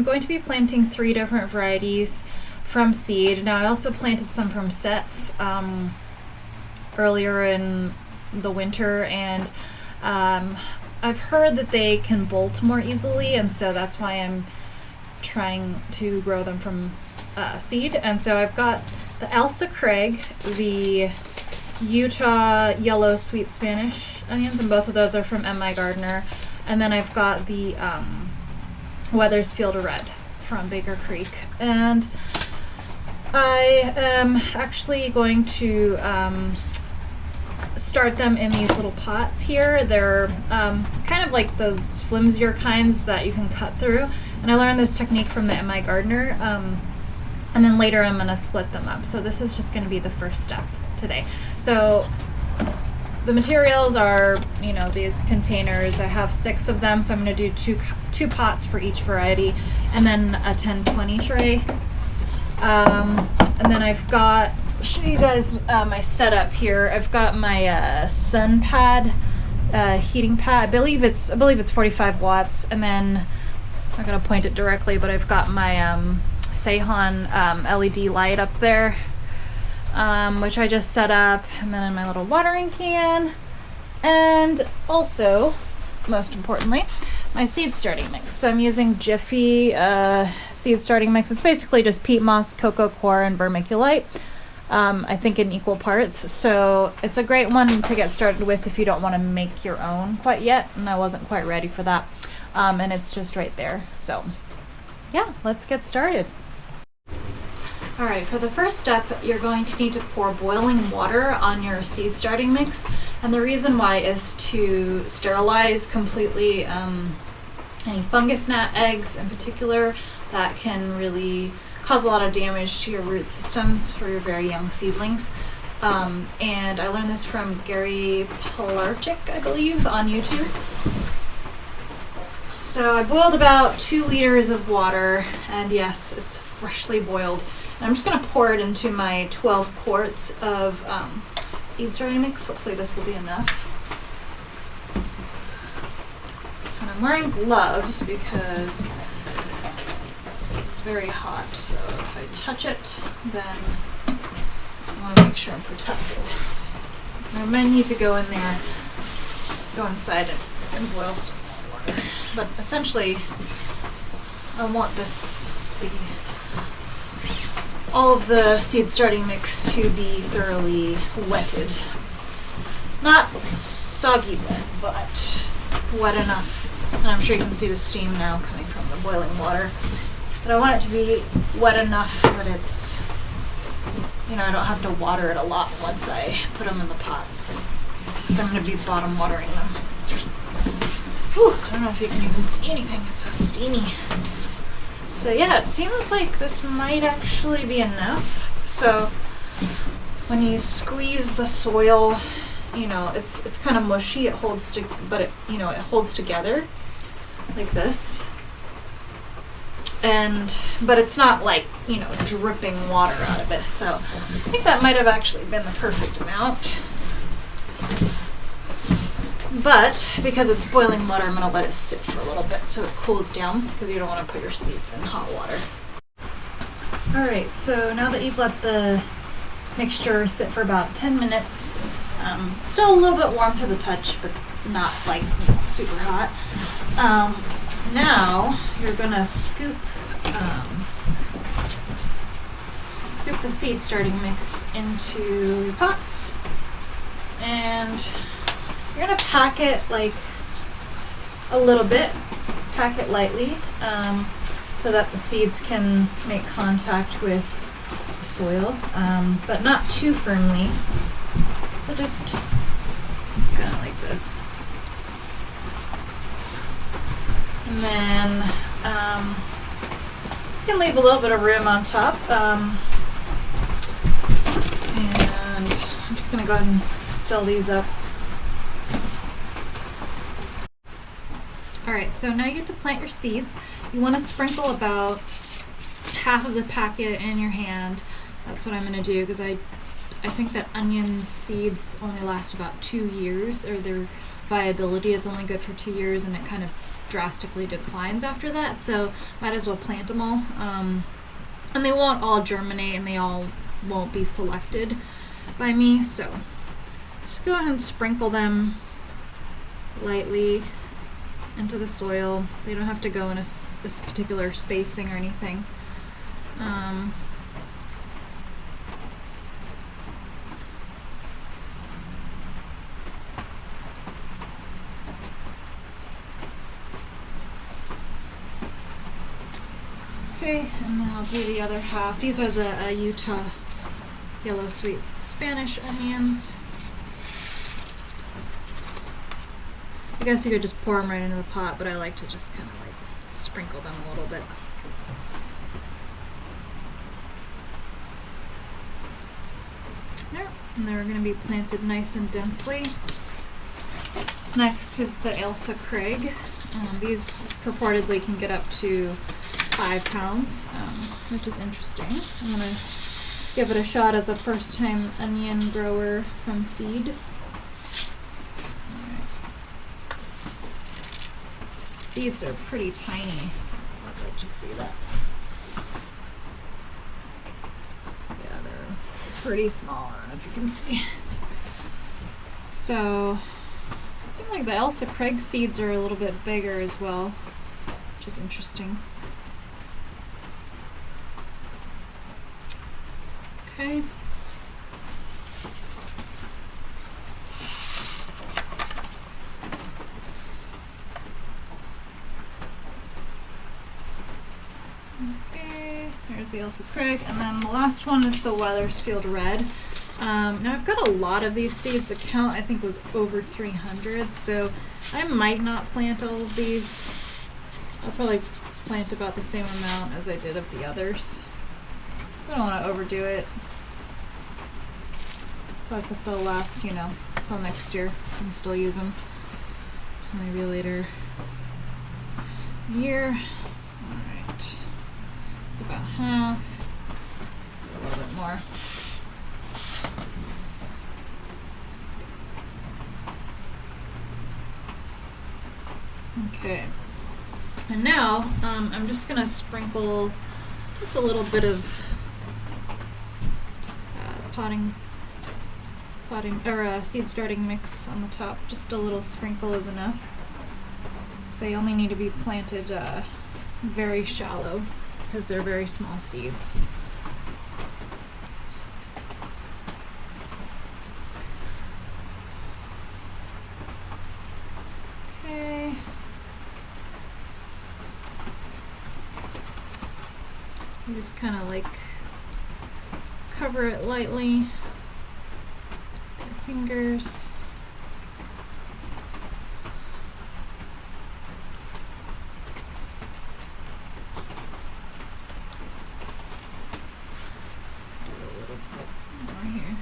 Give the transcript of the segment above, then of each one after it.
I'm going to be planting 3 different varieties from seed. Now I also planted some from sets earlier in the winter, and I've heard that they can bolt more easily, and so that's why I'm trying to grow them from seed. And so I've got the Elsa Craig, the Utah yellow sweet Spanish onions, and both of those are from M.I. Gardner. And then I've got the Weathersfield Red from Baker Creek. And I am actually going to start them in these little pots here. They're kind of like those flimsier kinds that you can cut through. And I learned this technique from the M.I. Gardner. And then later I'm going to split them up. So this is just going to be the first step today. So the materials are, these containers. I have 6 of them, so I'm going to do two pots for each variety, and then a 10-20 tray. And then I've got, I'll show you guys my setup here. I've got my sun pad, heating pad. I believe it's 45 watts, and then I'm not going to point it directly, but I've got my Seihan LED light up there, which I just set up, and then in my little watering can, and also, most importantly, my seed starting mix. So I'm using Jiffy seed starting mix. It's basically just peat moss, cocoa coir, and vermiculite, I think in equal parts. So it's a great one to get started with if you don't want to make your own quite yet, and I wasn't quite ready for that. And it's just right there. So yeah, let's get started. Alright, for the first step, you're going to need to pour boiling water on your seed starting mix, and the reason why is to sterilize completely any fungus gnat eggs in particular that can really cause a lot of damage to your root systems for your very young seedlings. And I learned this from Gary Pilarczyk, I believe, on YouTube. So I boiled about 2 liters of water, and yes, it's freshly boiled. And I'm just going to pour it into my 12 quarts of seed starting mix. Hopefully this will be enough. And I'm wearing gloves because this is very hot, so if I touch it, then I want to make sure I'm protected. I might need to go in there, go inside and boil some more water. But essentially, I want this to be, all of the seed starting mix to be thoroughly wetted. Not soggy wet, but wet enough. And I'm sure you can see the steam now coming from the boiling water. But I want it to be wet enough that it's, I don't have to water it a lot once I put them in the pots, because I'm going to be bottom watering them. Whew, I don't know if you can even see anything, it's so steamy. So yeah, it seems like this might actually be enough. So when you squeeze the soil, it's kind of mushy. It holds but it holds together like this. But it's not like, dripping water out of it. So I think that might have actually been the perfect amount. But because it's boiling water, I'm going to let it sit for a little bit so it cools down, because you don't want to put your seeds in hot water. Alright, so now that you've let the mixture sit for about 10 minutes, still a little bit warm to the touch, but not like super hot. Now you're going to scoop the seed starting mix into your pots, and you're going to pack it like a little bit, pack it lightly, so that the seeds can make contact with the soil, but not too firmly. So just kind of like this. And then you can leave a little bit of room on top. And I'm just going to go ahead and fill these up. Alright, so now you get to plant your seeds. You want to sprinkle about half of the packet in your hand. That's what I'm going to do, because I think that onion seeds only last about 2 years, or they're viability is only good for 2 years, and it kind of drastically declines after that. So might as well plant them all. And they won't all germinate, and they all won't be selected by me. So just go ahead and sprinkle them lightly into the soil. They don't have to go in this particular spacing or anything. Okay, and then I'll do the other half. These are the Utah yellow sweet Spanish onions. I guess you could just pour them right into the pot, but I like to just kind of like sprinkle them a little bit. There, and they're going to be planted nice and densely. Next is the Ailsa Craig. These purportedly can get up to 5 pounds, which is interesting. I'm going to give it a shot as a first-time onion grower from seed. Seeds are pretty tiny. I'll let you see that. Yeah, they're pretty small. I don't know if you can see. So, it seems like the Ailsa Craig seeds are a little bit bigger as well, which is interesting. Okay. There's the Ailsa Craig, and then the last one is the Wethersfield Red. Now I've got a lot of these seeds. The count I think was over 300, so I might not plant all of these. I'll probably plant about the same amount as I did of the others. So I don't want to overdo it. Plus, if they'll last, you know, till next year, I can still use them. Maybe later year. Alright. It's about half. A little bit more. Okay. And now, I'm just going to sprinkle just a little bit of seed starting mix on the top. Just a little sprinkle is enough. So they only need to be planted very shallow because they're very small seeds. Okay. You just kind of like cover it lightly. Fingers. Do a little bit more here.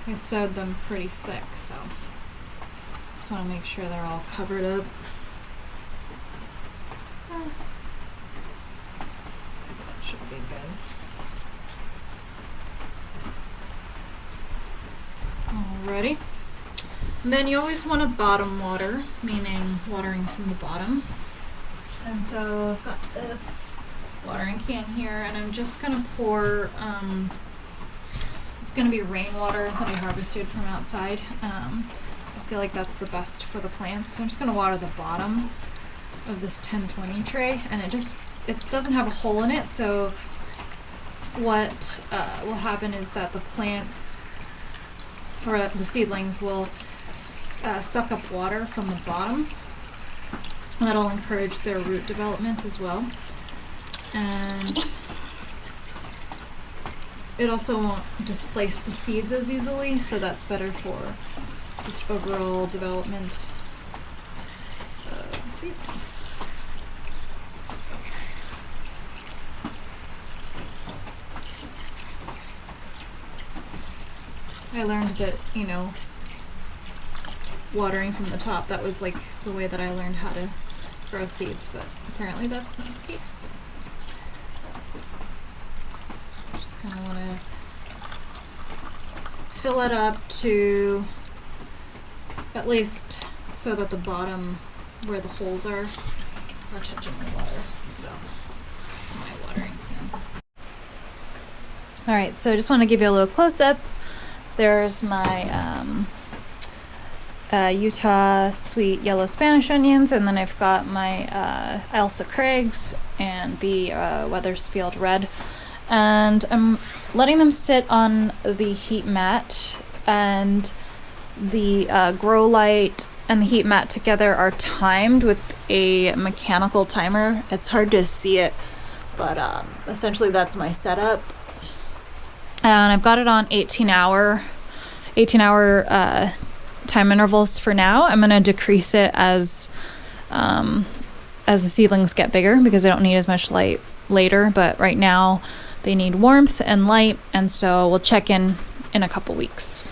I sewed them pretty thick, so just want to make sure they're all covered up. That should be good. Alrighty. And then you always want to bottom water, meaning watering from the bottom. And so I've got this watering can here, and I'm just going to pour, it's going to be rainwater that I harvested from outside. I feel like that's the best for the plants. So I'm just going to water the bottom of this 1020 tray, and it doesn't have a hole in it, so what will happen is that the plants or the seedlings will suck up water from the bottom. That'll encourage their root development as well. And it also won't displace the seeds as easily, so that's better for just overall development of seedlings. I learned that, you know, watering from the top, that was like the way that I learned how to grow seeds, but apparently that's not the case. Just kind of want to fill it up to at least so that the bottom where the holes are touching the water. So that's my watering can. All right, so I just want to give you a little close-up. There's my Utah sweet yellow Spanish onions, and then I've got my Ailsa Craigs and the Wethersfield Red. And I'm letting them sit on the heat mat, and the grow light and the heat mat together are timed with a mechanical timer. It's hard to see it, but essentially that's my setup. And I've got it on 18-hour time intervals for now. I'm going to decrease it as the seedlings get bigger because they don't need as much light later, but right now they need warmth and light, and so we'll check in a couple weeks.